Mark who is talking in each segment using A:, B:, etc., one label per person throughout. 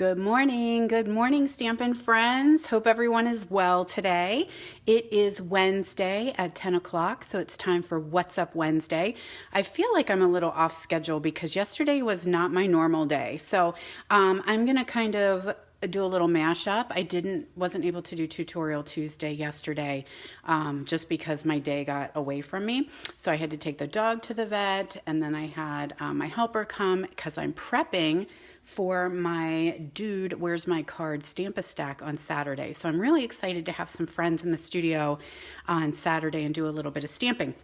A: Good morning, Stampin' friends. Hope everyone is well today. It is Wednesday at 10 o'clock, so it's time for What's Up Wednesday. I feel like I'm a little off schedule because yesterday was not my normal day. So I'm going to kind of do a little mashup. Wasn't able to do Tutorial Tuesday yesterday just because my day got away from me. So I had to take the dog to the vet, and then I had my helper come because I'm prepping for my Dude Where's My Card Stamp-A-Stack on Saturday. So I'm really excited to have some friends in the studio on Saturday and do a little bit of stamping.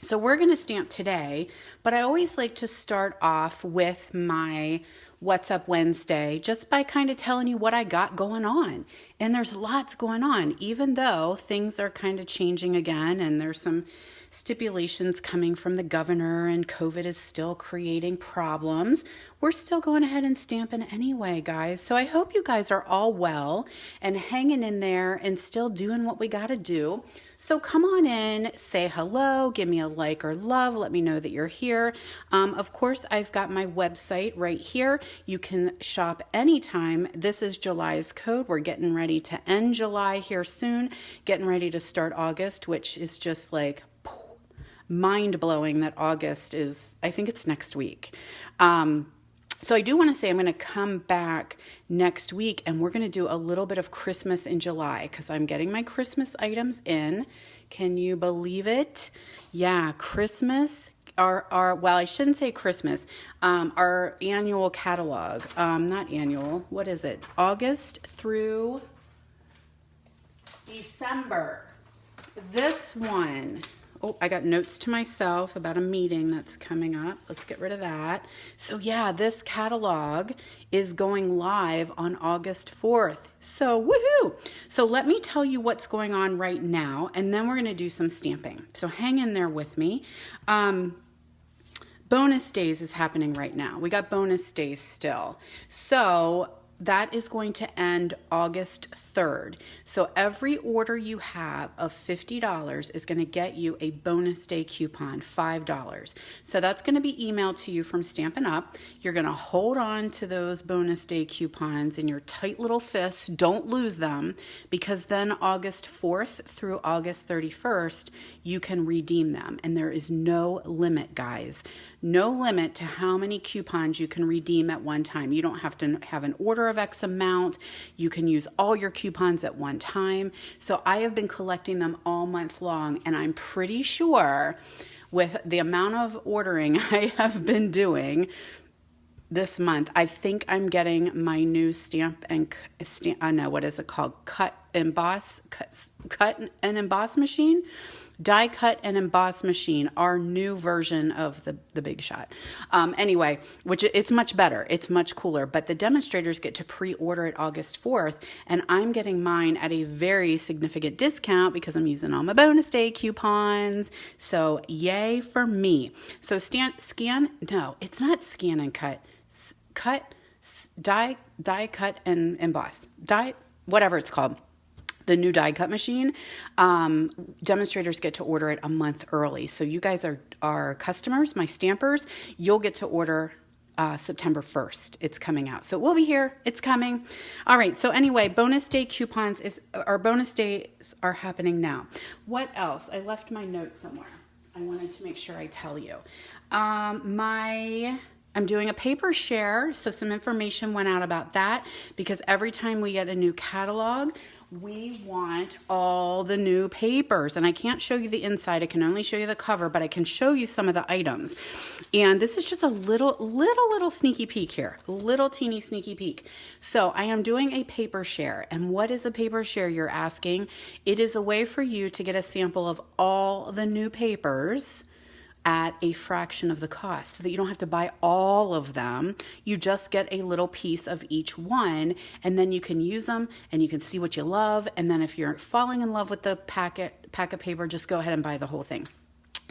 A: So we're going to stamp today, but I always like to start off with my What's Up Wednesday just by kind of telling you what I got going on. And there's lots going on, even though things are kind of changing again and there's some stipulations coming from the governor and COVID is still creating problems. We're still going ahead and stamping anyway, guys. So I hope you guys are all well and hanging in there and still doing what we got to do. So come on in, say hello, give me a like or love, let me know that you're here. Of course, I've got my website right here. You can shop anytime. This is July's code. We're getting ready to end July here soon, getting ready to start August, which is just like mind-blowing that August is, I think it's next week. So I do want to say I'm going to come back next week and we're going to do a little bit of Christmas in July because I'm getting my Christmas items in. Can you believe it? Yeah, Christmas, well, I shouldn't say Christmas, our annual catalog, not annual, what is it? August through December. This one. Oh, I got notes to myself about a meeting that's coming up. Let's get rid of that. So yeah, this catalog is going live on August 4th. So woohoo! So let me tell you what's going on right now, and then we're going to do some stamping. So hang in there with me. Bonus days is happening right now. We got bonus days still. So that is going to end August 3rd. So every order you have of $50 is going to get you a bonus day coupon, $5. So that's going to be emailed to you from Stampin' Up. You're going to hold on to those bonus day coupons in your tight little fists. Don't lose them, because then August 4th through August 31st, you can redeem them. And there is no limit, guys. No limit to how many coupons you can redeem at one time. You don't have to have an order of X amount. You can use all your coupons at one time. So I have been collecting them all month long, and I'm pretty sure with the amount of ordering I have been doing this month, I think I'm getting my new what is it called? Cut and emboss machine. Die cut and emboss machine, our new version of the Big Shot. Anyway, which it's much better. It's much cooler. But the demonstrators get to pre-order it August 4th, and I'm getting mine at a very significant discount because I'm using all my bonus day coupons. So yay for me. So no, it's not scan and cut. Die cut and emboss. Whatever it's called. The new die cut machine, demonstrators get to order it a month early. So you guys are customers, my stampers, you'll get to order September 1st. It's coming out. So we'll be here. It's coming. All right. So anyway, bonus day coupons our bonus days are happening now. What else? I left my note somewhere. I wanted to make sure I tell you. I'm doing a paper share, so some information went out about that because every time we get a new catalog, we want all the new papers. And I can't show you the inside. I can only show you the cover, but I can show you some of the items. And this is just a little sneaky peek here. Little teeny sneaky peek. So I am doing a paper share. And what is a paper share, you're asking? It is a way for you to get a sample of all the new papers at a fraction of the cost, so that you don't have to buy all of them. You just get a little piece of each one, and then you can use them and you can see what you love. And then if you're falling in love with the pack of paper, just go ahead and buy the whole thing.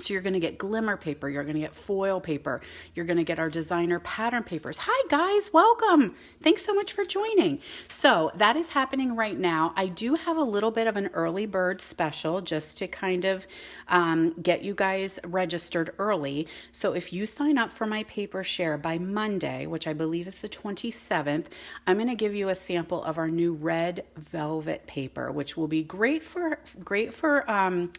A: So you're going to get glimmer paper, you're going to get foil paper, you're going to get our designer pattern papers. Hi guys, welcome. Thanks so much for joining. So that is happening right now. I do have a little bit of an early bird special just to kind of get you guys registered early. So if you sign up for my paper share by Monday, which I believe is the 27th, I'm going to give you a sample of our new red velvet paper, which will be great for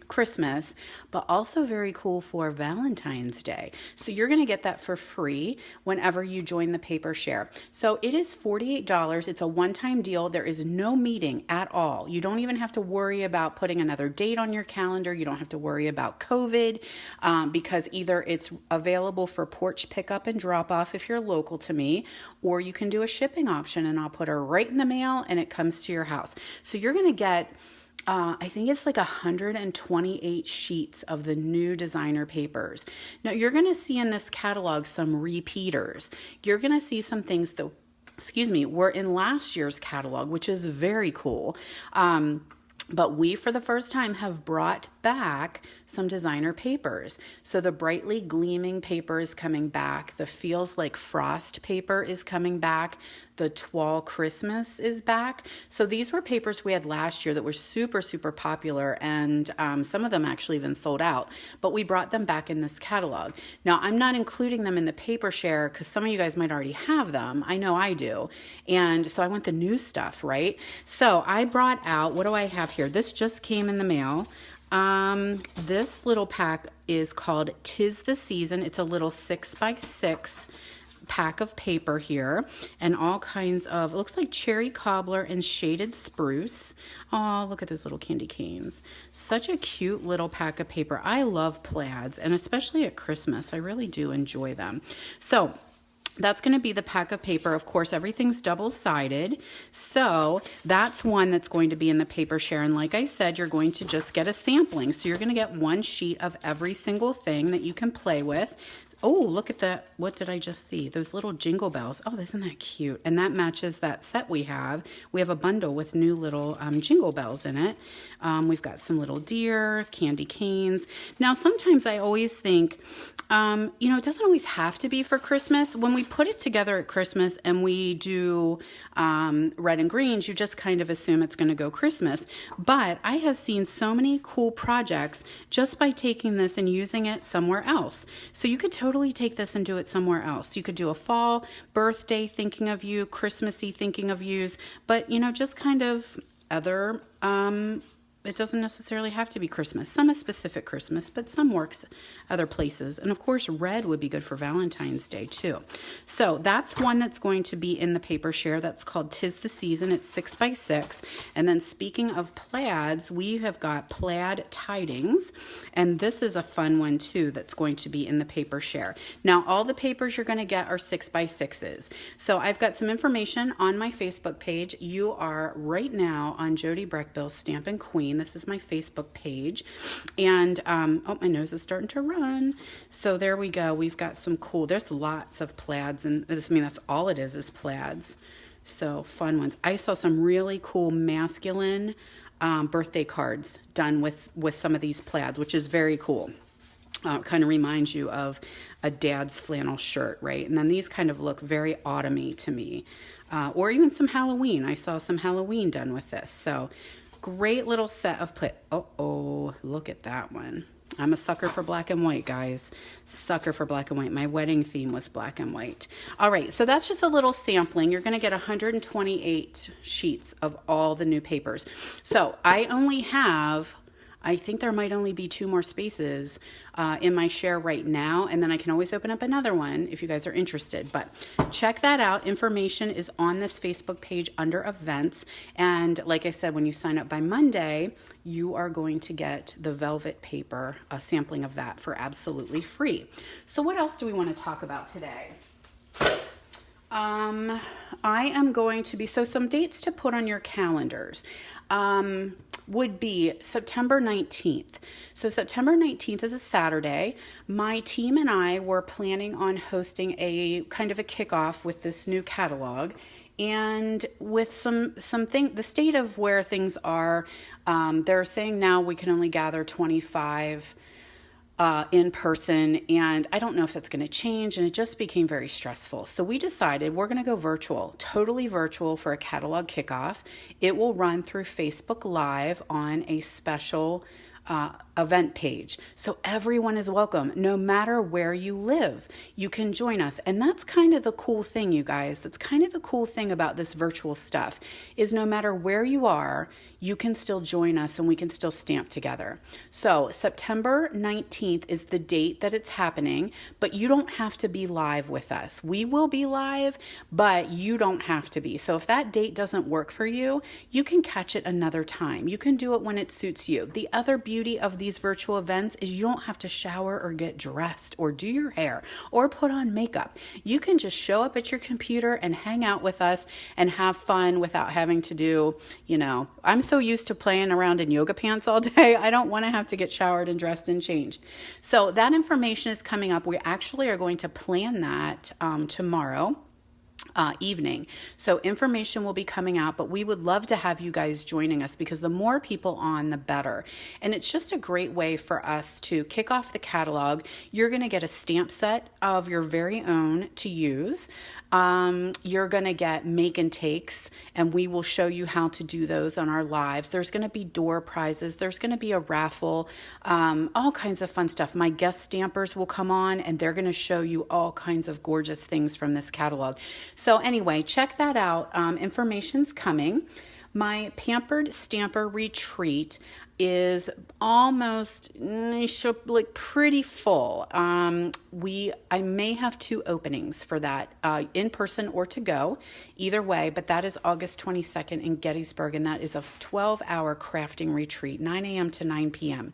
A: Christmas, but also very cool for Valentine's Day. So you're going to get that for free whenever you join the paper share. So it is $48. It's a one-time deal. There is no meeting at all. You don't even have to worry about putting another date on your calendar. You don't have to worry about COVID because either it's available for porch pickup and drop off if you're local to me, or you can do a shipping option and I'll put her right in the mail and it comes to your house. So you're going to get I think it's like 128 sheets of the new designer papers. Now you're going to see in this catalog some repeaters. You're going to see some things that, were in last year's catalog, which is very cool. But we, for the first time, have brought back some designer papers. So the brightly gleaming paper is coming back. The feels like frost paper is coming back. The Toile Christmas is back. So these were papers we had last year that were super, super popular, and some of them actually even sold out. But we brought them back in this catalog. Now, I'm not including them in the paper share because some of you guys might already have them. I know I do. And so I want the new stuff, right? So I brought out, what do I have here? This just came in the mail. This little pack is called 'Tis the Season. It's a little 6x6 pack of paper here, and all kinds of, it looks like cherry cobbler and shaded spruce. Oh, look at those little candy canes. Such a cute little pack of paper. I love plaids, and especially at Christmas, I really do enjoy them. So that's going to be the pack of paper. Of course, everything's double-sided. So that's one that's going to be in the paper share. And like I said, you're going to just get a sampling. So you're going to get one sheet of every single thing that you can play with. Oh, look at that. What did I just see? Those little jingle bells. Oh, isn't that cute? And that matches that set we have. We have a bundle with new little jingle bells in it. We've got some little deer, candy canes. Now, sometimes I always think, it doesn't always have to be for Christmas. When we put it together at Christmas and we do red and greens, you just kind of assume it's going to go Christmas. But I have seen so many cool projects just by taking this and using it somewhere else. So you could totally take this and do it somewhere else. You could do a fall birthday thinking of you, Christmassy thinking of yous, but just kind of other it doesn't necessarily have to be Christmas. Some is specific Christmas, but some works other places. And of course, red would be good for Valentine's Day too. So that's one that's going to be in the paper share. That's called 'Tis the Season. It's 6x6. And then speaking of plaids, we have got plaid tidings. And this is a fun one too that's going to be in the paper share. Now, all the papers you're going to get are 6x6s. So I've got some information on my Facebook page. You are right now on Jody Breckbill's Stampin' Queen. This is my Facebook page. And, oh, my nose is starting to run. So there we go. We've got some cool, there's lots of plaids. And that's all it is plaids. So fun ones. I saw some really cool masculine birthday cards done with some of these plaids, which is very cool. Kind of reminds you of a dad's flannel shirt, right? And then these kind of look very autumny to me. Or even some Halloween. I saw some Halloween done with this. So great little set of oh, look at that one. I'm a sucker for black and white, guys. Sucker for black and white. My wedding theme was black and white. All right, so that's just a little sampling. You're going to get 128 sheets of all the new papers. So I only have, I think there might only be 2 more spaces in my share right now, and then I can always open up another one if you guys are interested. But check that out. Information is on this Facebook page under events. And like I said, when you sign up by Monday, you are going to get the velvet paper, a sampling of that for absolutely free. So what else do we want to talk about today? I am going to be, so some dates to put on your calendars would be September 19th. So September 19th is a Saturday. My team and I were planning on hosting a kind of a kickoff with this new catalog. And with something, the state of where things are, they're saying now we can only gather 25 in person, and I don't know if that's going to change, and it just became very stressful. So we decided we're going to go virtual, totally virtual for a catalog kickoff. It will run through Facebook Live on a special event page. So everyone is welcome, no matter where you live. You can join us. And that's kind of the cool thing, you guys. That's kind of the cool thing about this virtual stuff is no matter where you are, you can still join us and we can still stamp together. So September 19th is the date that it's happening, but you don't have to be live with us. We will be live, but you don't have to be. So if that date doesn't work for you, you can catch it another time. You can do it when it suits you. The other beauty of these virtual events is you don't have to shower or get dressed or do your hair or put on makeup. You can just show up at your computer and hang out with us and have fun without having to do, I'm so used to playing around in yoga pants all day. I don't want to have to get showered and dressed and changed. So that information is coming up. We actually are going to plan that tomorrow evening. So information will be coming out, but we would love to have you guys joining us because the more people on, the better. And it's just a great way for us to kick off the catalog. You're going to get a stamp set of your very own to use. You're going to get make and takes, and we will show you how to do those on our lives. There's going to be door prizes. There's going to be a raffle, all kinds of fun stuff. My guest stampers will come on, and they're going to show you all kinds of gorgeous things from this catalog. So anyway, check that out. Information's coming. My Pampered Stamper Retreat is almost pretty full. I may have 2 openings for that, in person or to go, either way, but that is August 22nd in Gettysburg, and that is a 12-hour crafting retreat, 9 a.m. to 9 p.m.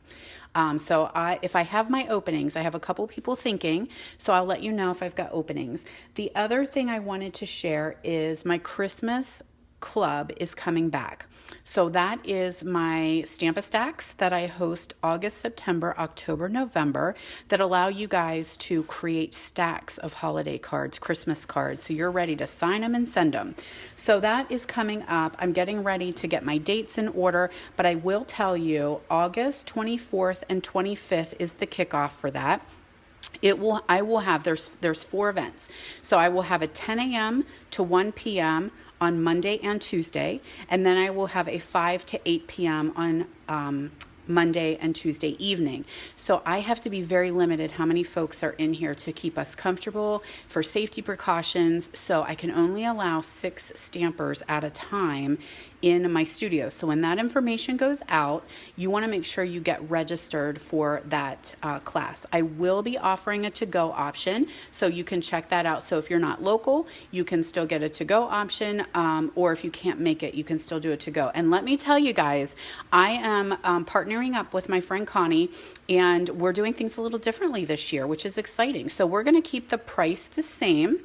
A: So if I have my openings, I have a couple people thinking, so I'll let you know if I've got openings. The other thing I wanted to share is my Christmas club is coming back. So that is my Stamp-A-Stacks that I host August, September, October, November that allow you guys to create stacks of holiday cards, Christmas cards. So you're ready to sign them and send them. So that is coming up. I'm getting ready to get my dates in order, but I will tell you August 24th and 25th is the kickoff for that. I will have, there's 4 events. So I will have a 10 a.m. to 1 p.m. on Monday and Tuesday, and then I will have a 5 to 8 p.m. on Monday and Tuesday evening. So I have to be very limited how many folks are in here to keep us comfortable for safety precautions. So I can only allow 6 stampers at a time in my studio. So when that information goes out, you want to make sure you get registered for that class. I will be offering a to-go option, so you can check that out. So if you're not local, you can still get a to-go option, or if you can't make it, you can still do a to-go. And let me tell you guys, I am partnering up with my friend Connie, and we're doing things a little differently this year, which is exciting. So we're going to keep the price the same,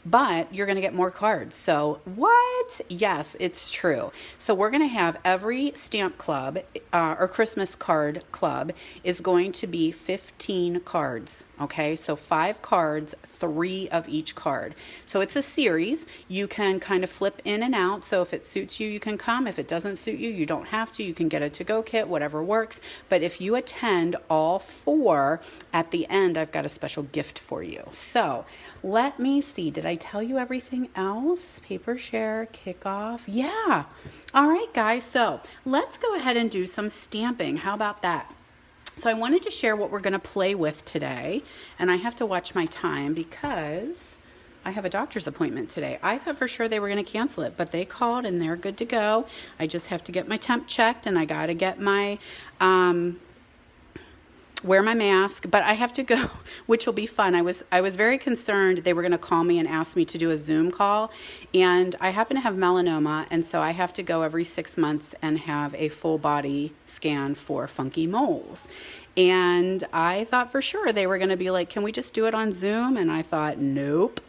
A: but you're going to get more cards. So what? Yes, it's true. So we're going to have every stamp club or Christmas card club is going to be 15 cards. Okay, so 5 cards, 3 of each card. So it's a series. You can kind of flip in and out. So if it suits you, you can come. If it doesn't suit you, you don't have to. You can get a to-go kit, whatever works. But if you attend all 4, at the end, I've got a special gift for you. So let me see. Did I tell you everything else? Paper share, kickoff. Yeah. All right, guys. So let's go ahead and do some stamping. How about that? So I wanted to share what we're going to play with today. And I have to watch my time because I have a doctor's appointment today. I thought for sure they were going to cancel it, but they called and they're good to go. I just have to get my temp checked and I got to get my wear my mask, but I have to go, which will be fun. I was very concerned they were going to call me and ask me to do a Zoom call, and I happen to have melanoma, and so I have to go every 6 months and have a full body scan for funky moles. And I thought for sure they were going to be like, can we just do it on Zoom? And I thought, nope.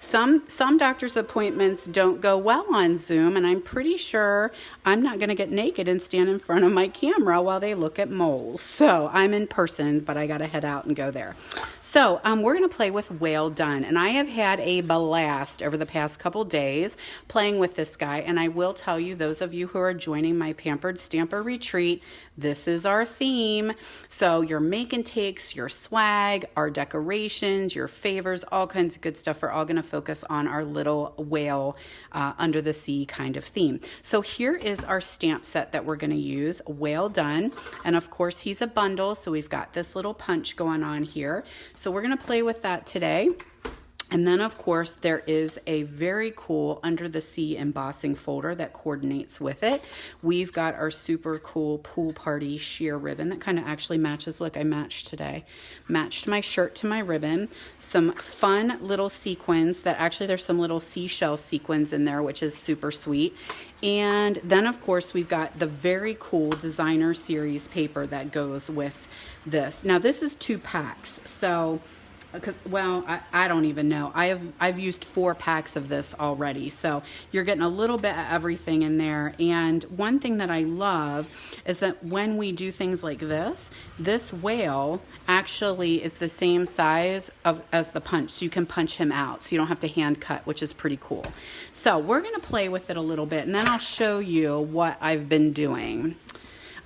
A: Some doctor's appointments don't go well on Zoom, and I'm pretty sure I'm not going to get naked and stand in front of my camera while they look at moles. So I'm in person, but I got to head out and go there. So we're going to play with Whale Done, and I have had a blast over the past couple days playing with this guy, and I will tell you, those of you who are joining my Pampered Stamper Retreat, this is our theme. So your make and takes, your swag, our decorations, your favors, all kinds of good stuff are all going to focus on our little whale under the sea kind of theme. So here is our stamp set that we're going to use, Whale Done. And of course he's a bundle, so we've got this little punch going on here. So we're going to play with that today. And then, of course, there is a very cool Under the Sea embossing folder that coordinates with it. We've got our super cool pool party sheer ribbon that kind of actually matches. Look, I matched today. Matched my shirt to my ribbon. Some fun little sequins that actually there's some little seashell sequins in there, which is super sweet. And then, of course, we've got the very cool designer series paper that goes with this. Now, this is 2 packs. So... because, well, I don't even know. I've used 4 packs of this already, so you're getting a little bit of everything in there. And one thing that I love is that when we do things like this whale actually is the same size as the punch, so you can punch him out, so you don't have to hand cut, which is pretty cool. So we're going to play with it a little bit, and then I'll show you what I've been doing.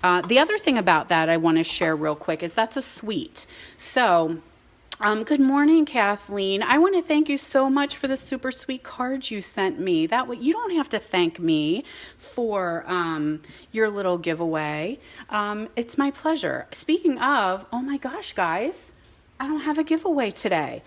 A: The other thing about that I want to share real quick is that's a suite. So... good morning, Kathleen. I want to thank you so much for the super sweet cards you sent me. That way, you don't have to thank me for your little giveaway. It's my pleasure. Speaking of, oh my gosh, guys, I don't have a giveaway today.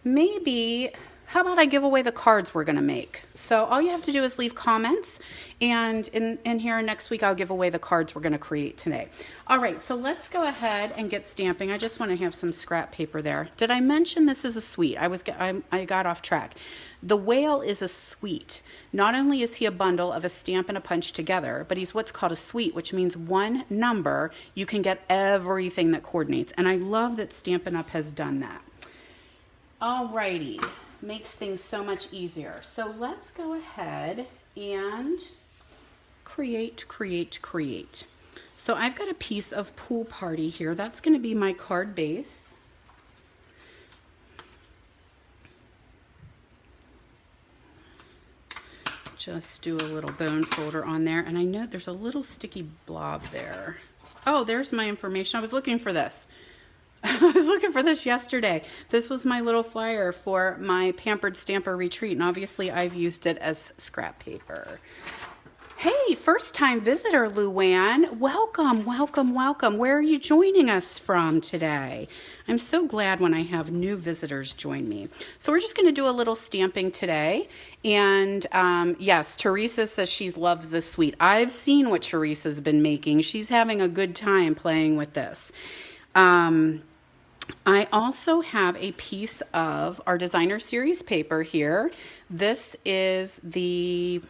A: Maybe... how about I give away the cards we're going to make? So all you have to do is leave comments, and in here next week I'll give away the cards we're going to create today. All right, so let's go ahead and get stamping. I just want to have some scrap paper there. Did I mention this is a suite? I got off track. The whale is a suite. Not only is he a bundle of a stamp and a punch together, but he's what's called a suite, which means one number, you can get everything that coordinates. And I love that Stampin' Up! Has done that. All righty. Makes things so much easier. So let's go ahead and create. So I've got a piece of pool party here. That's going to be my card base. Just do a little bone folder on there. And I know there's a little sticky blob there. Oh, there's my information. I was looking for this. I was looking for this yesterday. This was my little flyer for my Pampered Stamper Retreat, and obviously I've used it as scrap paper. Hey, first time visitor, Luann. Welcome, welcome, welcome. Where are you joining us from today? I'm so glad when I have new visitors join me. So we're just going to do a little stamping today. And yes, Teresa says she loves this suite. I've seen what Teresa's been making. She's having a good time playing with this. I also have a piece of our designer series paper here. This is the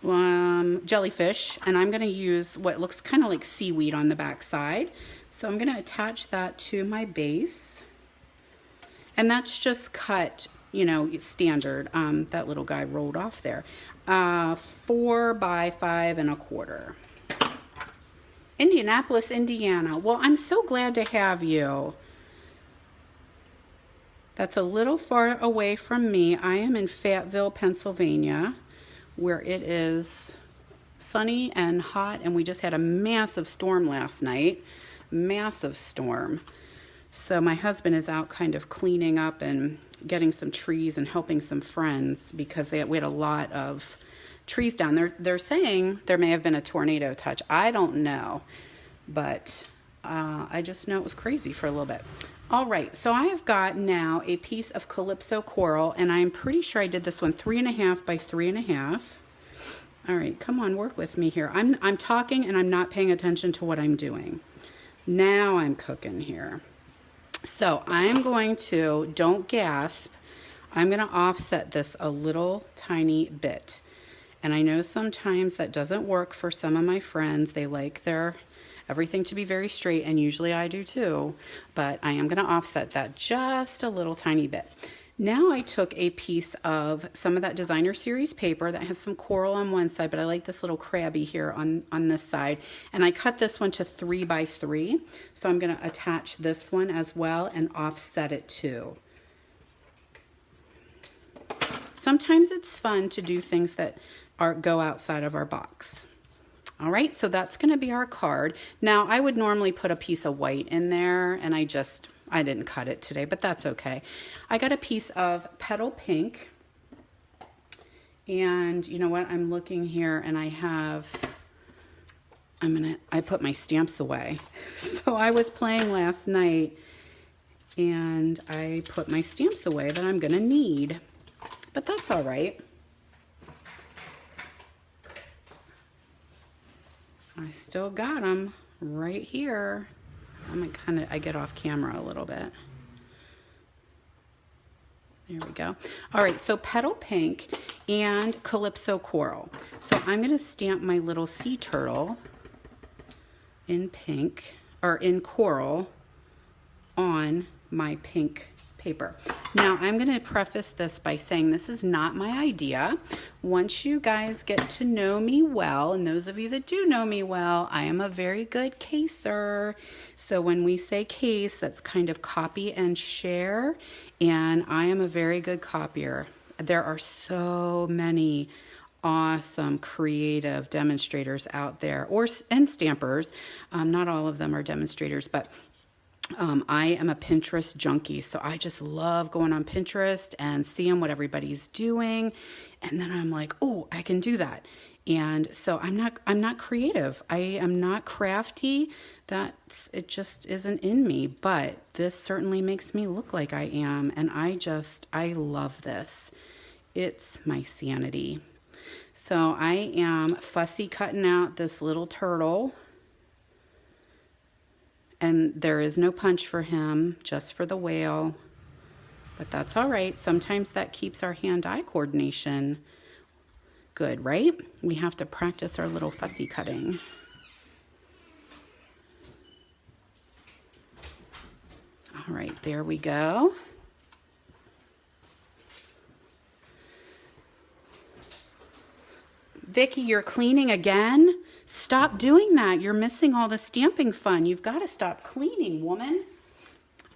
A: jellyfish, and I'm going to use what looks kind of like seaweed on the back side. So I'm going to attach that to my base. And that's just cut, you know, standard. That little guy rolled off there. 4 by 5 1/4. Indianapolis, Indiana. Well, I'm so glad to have you. That's a little far away from me. I am in Fayetteville, Pennsylvania, where it is sunny and hot, and we just had a massive storm last night. Massive storm. So my husband is out kind of cleaning up and getting some trees and helping some friends because we had a lot of trees down. They're saying there may have been a tornado touch. I don't know, but I just know it was crazy for a little bit. All right, so I have got now a piece of Calypso Coral, and I'm pretty sure I did this one 3.5 by 3.5. All right, come on, work with me here. I'm talking and I'm not paying attention to what I'm doing. Now I'm cooking here. So I'm going to, don't gasp, I'm going to offset this a little tiny bit. And I know sometimes that doesn't work for some of my friends. They like their everything to be very straight, and usually I do too, but I am going to offset that just a little tiny bit. Now I took a piece of some of that designer series paper that has some coral on one side, but I like this little crabby here on this side. And I cut this one to 3 by 3. So I'm gonna attach this one as well and offset it too. Sometimes it's fun to do things that go outside of our box. All right, so that's gonna be our card. Now I would normally put a piece of white in there, and I didn't cut it today, but that's okay. I got a piece of petal pink, and you know what, I'm looking here and I put my stamps away. So I was playing last night and I put my stamps away that I'm gonna need, but that's all right. I still got them right here. I get off camera a little bit. There we go. All right, so petal pink and calypso coral. So I'm gonna stamp my little sea turtle in pink, or in coral, on my pink paper. Now I'm going to preface this by saying this is not my idea. Once you guys get to know me well, and those of you that do know me well, I am a very good caser. So when we say case, that's kind of copy and share, and I am a very good copier. There are so many awesome creative demonstrators out there, and stampers. Not all of them are demonstrators, but I am a Pinterest junkie, so I just love going on Pinterest and seeing what everybody's doing, and then I'm like, oh, I can do that. And so I'm not creative. I am not crafty. It just isn't in me, but this certainly makes me look like I am, and I love this. It's my sanity. So I am fussy cutting out this little turtle. And there is no punch for him, just for the whale. But that's all right. Sometimes that keeps our hand-eye coordination good, right? We have to practice our little fussy cutting. All right, there we go. Vicki, you're cleaning again? Stop doing that. You're missing all the stamping fun. You've got to stop cleaning, woman.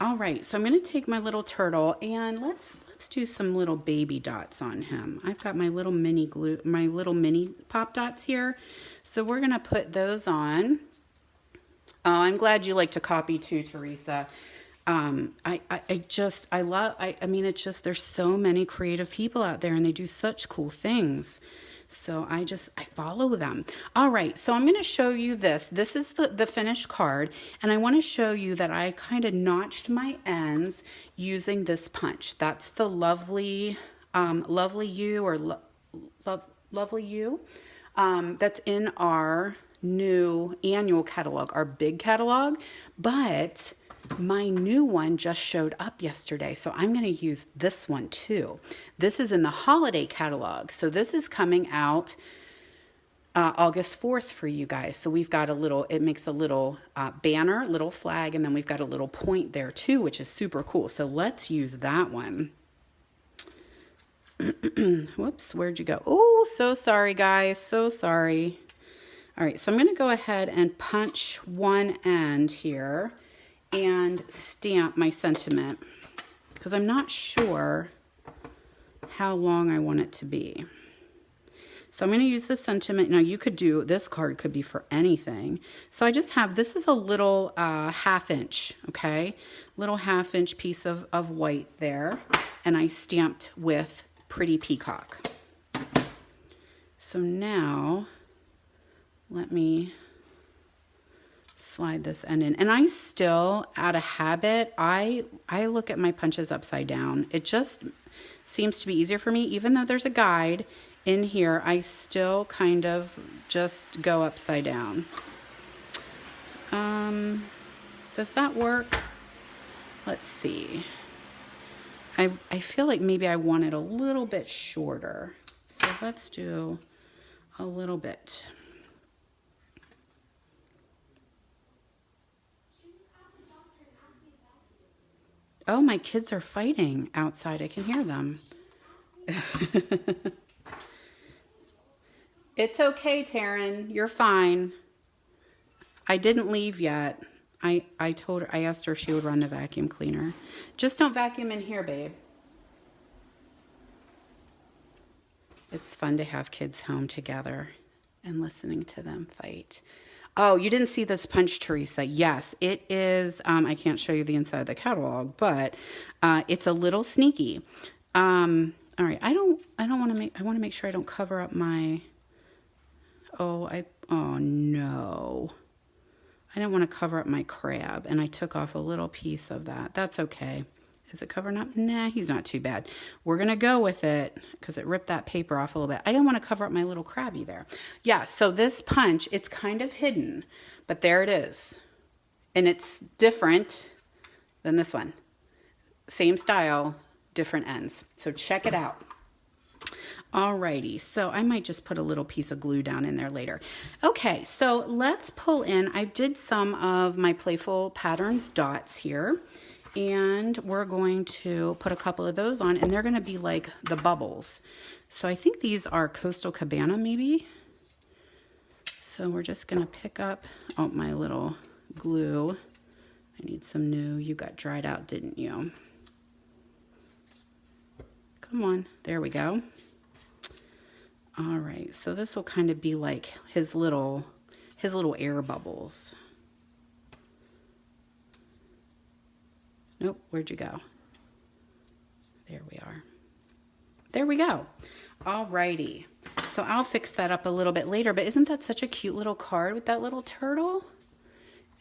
A: All right, so I'm going to take my little turtle and let's do some little baby dots on him. I've got my little mini pop dots here. So we're going to put those on. Oh, I'm glad you like to copy too, Teresa. It's just there's so many creative people out there and they do such cool things. So I follow them. All right, so I'm going to show you this. This is the finished card, and I want to show you that I kind of notched my ends using this punch. That's the Lovely You, Lovely You. That's in our new annual catalog, our big catalog, but my new one just showed up yesterday, so I'm going to use this one too. This is in the holiday catalog, so this is coming out August 4th for you guys. So we've got it makes a little banner, little flag, and then we've got a little point there too, which is super cool. So let's use that one. Whoops, where'd you go? Oh, so sorry guys, so sorry. All right, so I'm going to go ahead and punch one end here and stamp my sentiment because I'm not sure how long I want it to be. So I'm going to use the sentiment. Now this card could be for anything. So I just have, this is a little ½ inch, okay? Little ½ inch piece of white there. And I stamped with Pretty Peacock. So now let me slide this end in. And I still, out of habit, I look at my punches upside down. It just seems to be easier for me. Even though there's a guide in here, I still kind of just go upside down. Does that work? Let's see. I feel like maybe I want it a little bit shorter. So let's do a little bit. Oh, my kids are fighting outside. I can hear them. It's okay, Taryn. You're fine. I didn't leave yet. I asked her if she would run the vacuum cleaner. Just don't vacuum in here, babe. It's fun to have kids home together and listening to them fight. Oh, you didn't see this punch, Teresa. Yes, it is. I can't show you the inside of the catalog, but it's a little sneaky. All right, I want to make sure I don't cover up my. Oh no. I didn't want to cover up my crab, and I took off a little piece of that. That's okay. Is it covering up? Nah, he's not too bad. We're going to go with it because it ripped that paper off a little bit. I didn't want to cover up my little crabby there. Yeah, so this punch, it's kind of hidden, but there it is. And it's different than this one. Same style, different ends. So check it out. Alrighty, so I might just put a little piece of glue down in there later. Okay, so let's pull in. I did some of my Playful Patterns dots here, and we're going to put a couple of those on, and they're going to be like the bubbles. So I think these are Coastal Cabana maybe. So we're just going to pick up my little glue. I need some new. You got dried out, didn't you? Come on, there we go. All right, so this will kind of be like his little air bubbles. Nope, where'd you go? There we are. There we go. All righty. So I'll fix that up a little bit later, but isn't that such a cute little card with that little turtle?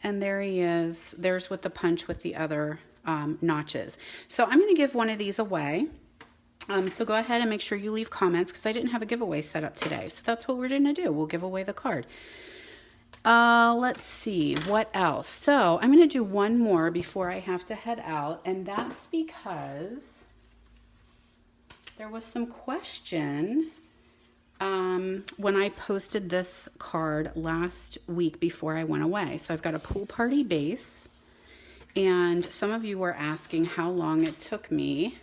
A: And there he is. There's with the punch with the other notches. So I'm going to give one of these away. So go ahead and make sure you leave comments because I didn't have a giveaway set up today. So that's what we're going to do. We'll give away the card. Let's see, what else? So I'm going to do one more before I have to head out, and that's because there was some question when I posted this card last week before I went away. So I've got a pool party base, and some of you were asking how long it took me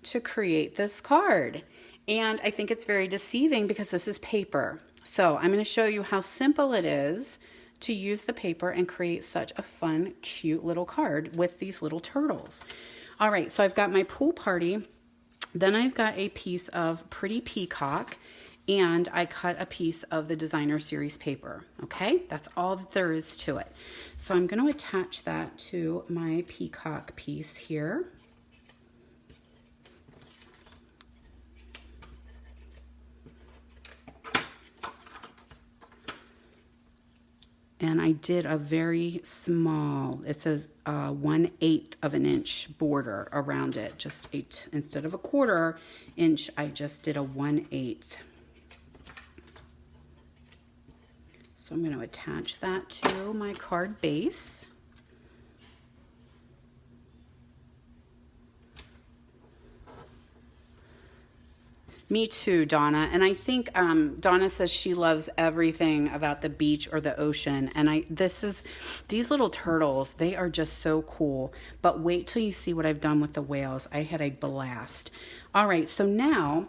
A: to create this card. And I think it's very deceiving because this is paper. So I'm going to show you how simple it is to use the paper and create such a fun, cute little card with these little turtles. All right, so I've got my pool party. Then I've got a piece of Pretty Peacock, and I cut a piece of the Designer Series paper. Okay, that's all that there is to it. So I'm going to attach that to my peacock piece here. And I did a very small, it says 1/8 of an inch border around it. Just instead of a 1/4 inch, I just did a 1/8. So I'm going to attach that to my card base. Me too, Donna. And I think Donna says she loves everything about the beach or the ocean. And these little turtles, they are just so cool. But wait till you see what I've done with the whales. I had a blast. All right, so now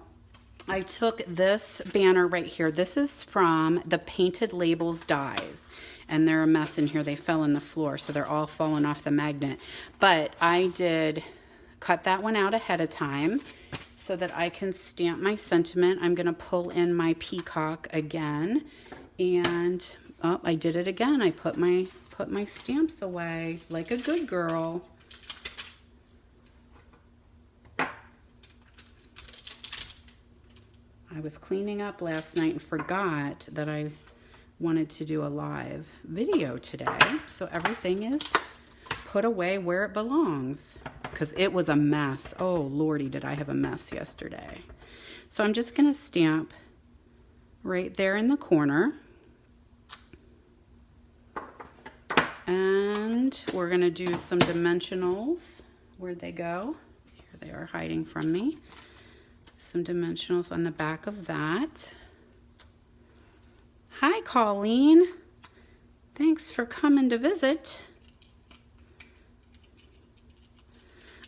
A: I took this banner right here. This is from the Painted Labels dies. And they're a mess in here. They fell on the floor, so they're all falling off the magnet. But I did cut that one out ahead of time so that I can stamp my sentiment. I'm going to pull in my peacock again, and I did it again. I put my stamps away like a good girl. I was cleaning up last night and forgot that I wanted to do a live video today, so everything is put away where it belongs because it was a mess. Oh, Lordy, did I have a mess yesterday. So I'm just going to stamp right there in the corner. And we're going to do some dimensionals. Where'd they go? Here they are hiding from me. Some dimensionals on the back of that. Hi, Colleen. Thanks for coming to visit.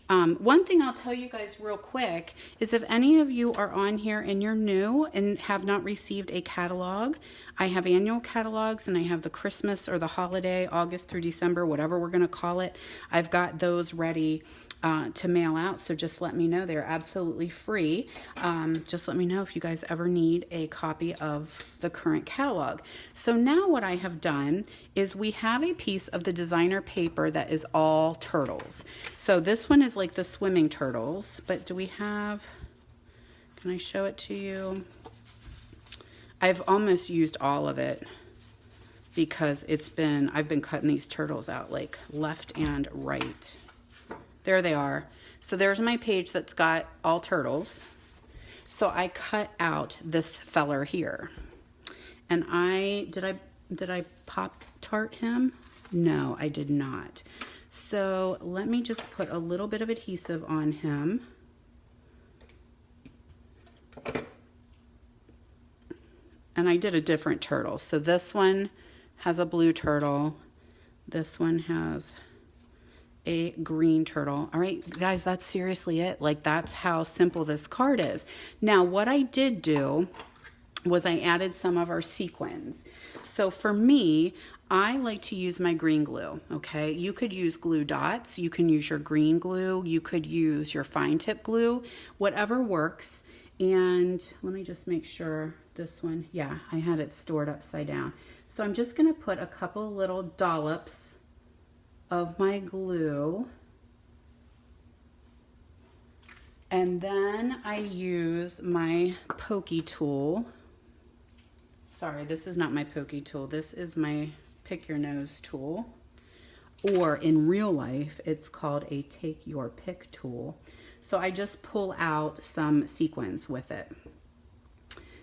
A: One thing I'll tell you guys real quick is if any of you are on here and you're new and have not received a catalog, I have annual catalogs and I have the Christmas or the holiday, August through December, whatever we're going to call it. I've got those ready to mail out, so just let me know. They're absolutely free. Just let me know if you guys ever need a copy of the current catalog. So now what I have done is we have a piece of the designer paper that is all turtles. So this one is like the swimming turtles, but do we have, can I show it to you? I've almost used all of it because I've been cutting these turtles out like left and right. There they are. So there's my page that's got all turtles. So I cut out this feller here. And did I pop tart him? No, I did not. So let me just put a little bit of adhesive on him. And I did a different turtle. So this one has a blue turtle. This one has a green turtle. All right, guys, that's seriously it. Like, that's how simple this card is. Now, what I did do was I added some of our sequins. So for me, I like to use my green glue, okay? You could use glue dots. You can use your green glue. You could use your fine tip glue, whatever works. And let me just make sure this one, yeah, I had it stored upside down. So I'm just gonna put a couple little dollops of my glue, and then I use my pokey tool. Sorry, this is not my pokey tool. This is my pick your nose tool, or in real life, it's called a take your pick tool. So I just pull out some sequins with it.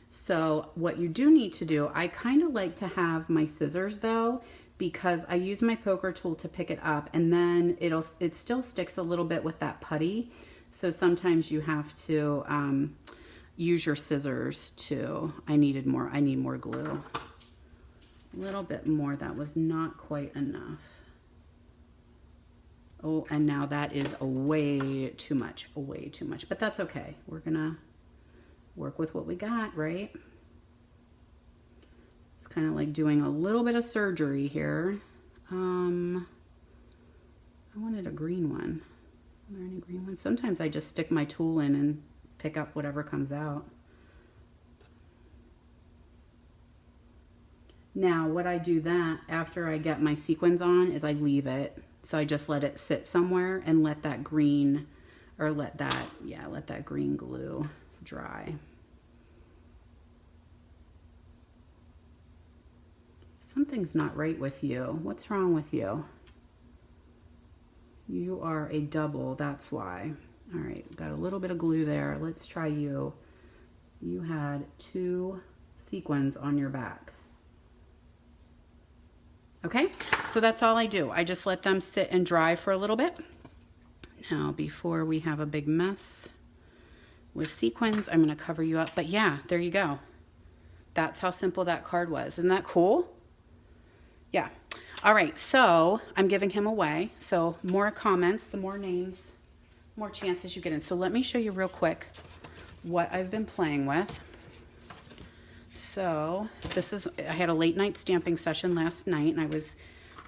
A: So what you do need to do, I kind of like to have my scissors though, because I use my poker tool to pick it up, and then it still sticks a little bit with that putty. So sometimes you have to use your scissors to, I need more glue. A little bit more, that was not quite enough. Oh, and now that is way too much, but that's okay. We're gonna work with what we got, right? It's kind of like doing a little bit of surgery here. I wanted a green one. Are there any green ones? Sometimes I just stick my tool in and pick up whatever comes out. Now, what I do that after I get my sequins on is I leave it. So I just let it sit somewhere and let that green, or let that green glue dry. Something's not right with you. What's wrong with you? You are a double, that's why. All right, got a little bit of glue there. Let's try you. You had 2 sequins on your back. Okay, so that's all I do. I just let them sit and dry for a little bit. Now, before we have a big mess with sequins, I'm gonna cover you up. But yeah, there you go. That's how simple that card was. Isn't that cool? Yeah. All right, so I'm giving him away. So more comments, the more names, more chances you get in. So let me show you real quick what I've been playing with. So I had a late night stamping session last night, and I was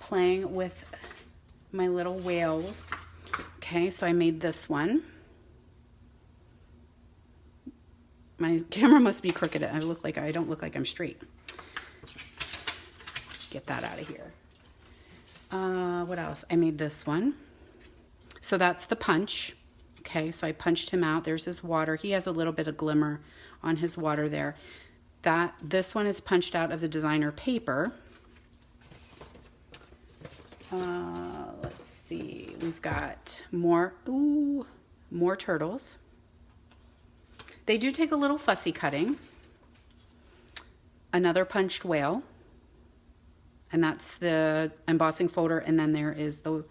A: playing with my little whales. Okay, so I made this one. My camera must be crooked. I don't look like I'm straight. Get that out of here. What else? I made this one. So that's the punch. Okay, so I punched him out. There's his water. He has a little bit of glimmer on his water there. This one is punched out of the designer paper. Let's see. We've got more turtles. They do take a little fussy cutting. Another punched whale. And that's the embossing folder. And then there is the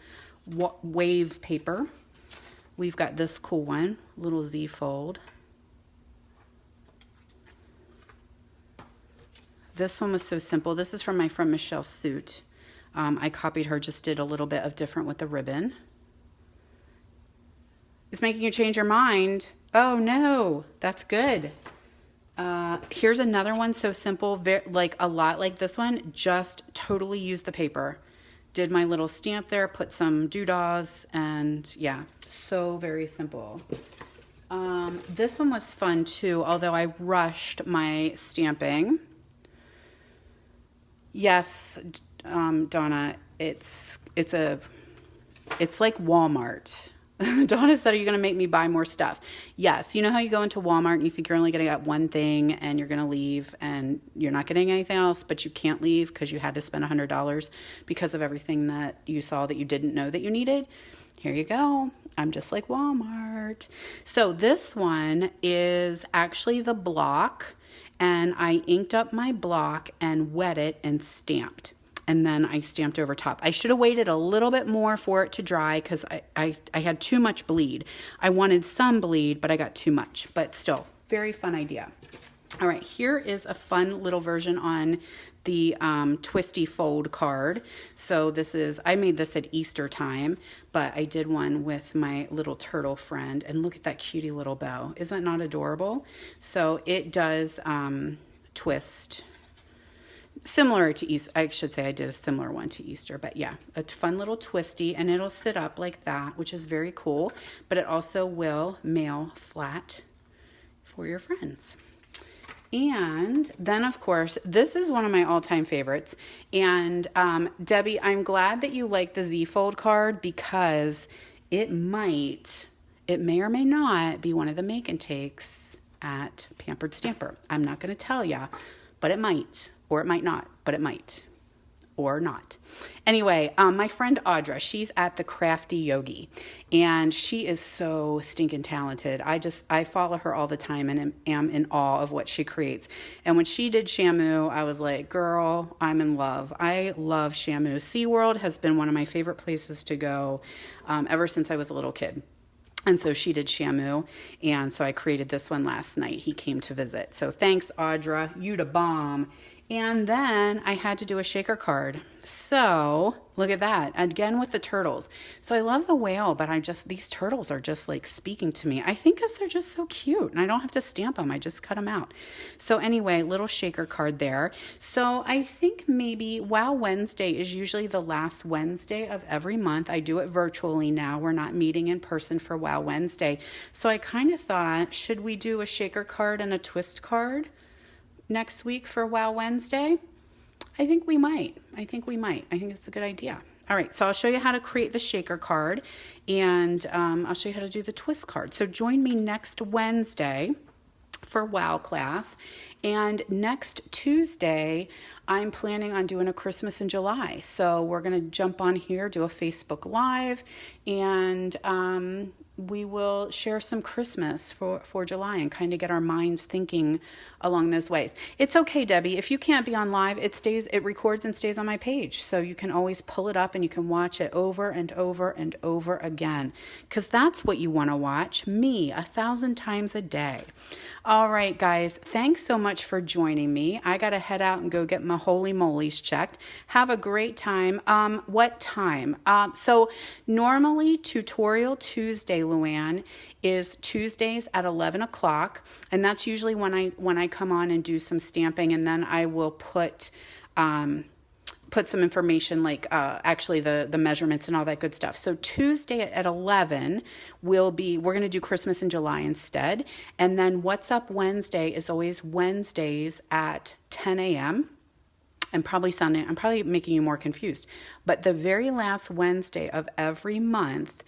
A: wave paper. We've got this cool one, little Z fold. This one was so simple. This is from my friend Michelle's suit. I copied her, just did a little bit of different with the ribbon. is making you change your mind. Oh no, that's good. Here's another one so simple, like a lot like this one, just totally use the paper. Did my little stamp there, put some doodahs, and yeah, so very simple. This one was fun too, although I rushed my stamping. Yes, Donna, it's like Walmart. Donna said, are you going to make me buy more stuff? Yes. You know how you go into Walmart and you think you're only going to get one thing and you're going to leave and you're not getting anything else, but you can't leave because you had to spend $100 because of everything that you saw that you didn't know that you needed? Here you go. I'm just like Walmart. So this one is actually the block, and I inked up my block and wet it and stamped. And then I stamped over top. I should have waited a little bit more for it to dry because I had too much bleed. I wanted some bleed, but I got too much. But still, very fun idea. All right, here is a fun little version on the twisty fold card. So this is, I made this at Easter time, but I did one with my little turtle friend. And look at that cutie little bow. Isn't that not adorable? So it does twist. Similar to Easter, I should say I did a similar one to Easter, but yeah, a fun little twisty, and it'll sit up like that, which is very cool, but it also will mail flat for your friends. And then, of course, this is one of my all-time favorites, and Debbie, I'm glad that you like the Z-fold card because it may or may not be one of the make and takes at Pampered Stamper. I'm not going to tell ya, but it might. Or it might not, but it might. Or not. Anyway, my friend Audra, she's at the Crafty Yogi. And she is so stinking talented. I follow her all the time and am in awe of what she creates. And when she did Shamu, I was like, girl, I'm in love. I love Shamu. SeaWorld has been one of my favorite places to go ever since I was a little kid. And so she did Shamu, and so I created this one last night. He came to visit. So thanks, Audra. You da bomb. And then I had to do a shaker card. So look at that, again with the turtles. So I love the whale, but these turtles are just like speaking to me. I think because they're just so cute and I don't have to stamp them. I just cut them out. So anyway, little shaker card there. So I think maybe Wow Wednesday is usually the last Wednesday of every month. I do it virtually now. We're not meeting in person for Wow Wednesday. So I kind of thought, should we do a shaker card and a twist card next week for Wow Wednesday? I think we might. I think it's a good idea. All right, so I'll show you how to create the shaker card, and I'll show you how to do the twist card. So join me next Wednesday for Wow class, and next Tuesday I'm planning on doing a Christmas in July. So we're going to jump on here, do a Facebook Live, and we will share some Christmas for July and kind of get our minds thinking along those ways. It's okay, Debbie. If you can't be on live, it records and stays on my page. So you can always pull it up and you can watch it over and over and over again. Because that's what you want to watch. Me, 1,000 times a day. All right, guys. Thanks so much for joining me. I got to head out and go get my holy molies checked. Have a great time. What time? So normally Tutorial Tuesday, Luann, is Tuesdays at 11 o'clock, and that's usually when I come on and do some stamping, and then I will put some information like actually the measurements and all that good stuff. So Tuesday at 11 we're going to do Christmas in July instead, and then What's Up Wednesday is always Wednesdays at 10 a.m. I'm probably making you more confused, but the very last Wednesday of every month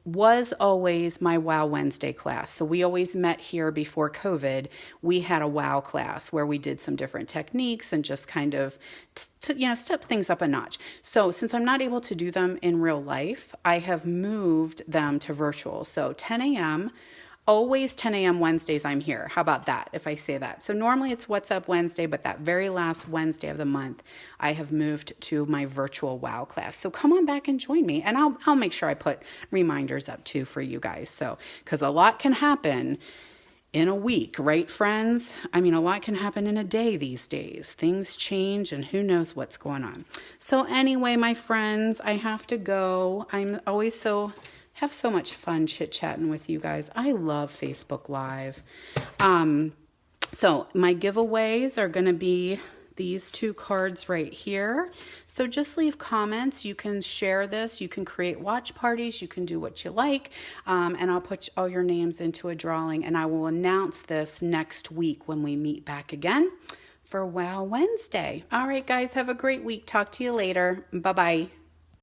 A: was always my Wow Wednesday class. So we always met here before COVID. We had a Wow class where we did some different techniques and just kind of step things up a notch. So since I'm not able to do them in real life, I have moved them to virtual. So 10 a.m. Always 10 a.m. Wednesdays I'm here. How about that if I say that? So normally it's What's Up Wednesday, but that very last Wednesday of the month, I have moved to my virtual Wow class. So come on back and join me. And I'll make sure I put reminders up too for you guys. So, because a lot can happen in a week, right, friends? I mean, a lot can happen in a day these days. Things change and who knows what's going on. So anyway, my friends, I have to go. I'm always so have so much fun chit-chatting with you guys. I love Facebook Live. So my giveaways are going to be these 2 cards right here. So just leave comments. You can share this. You can create watch parties. You can do what you like. And I'll put all your names into a drawing, and I will announce this next week when we meet back again for Wow Wednesday. All right, guys, have a great week. Talk to you later. Bye-bye.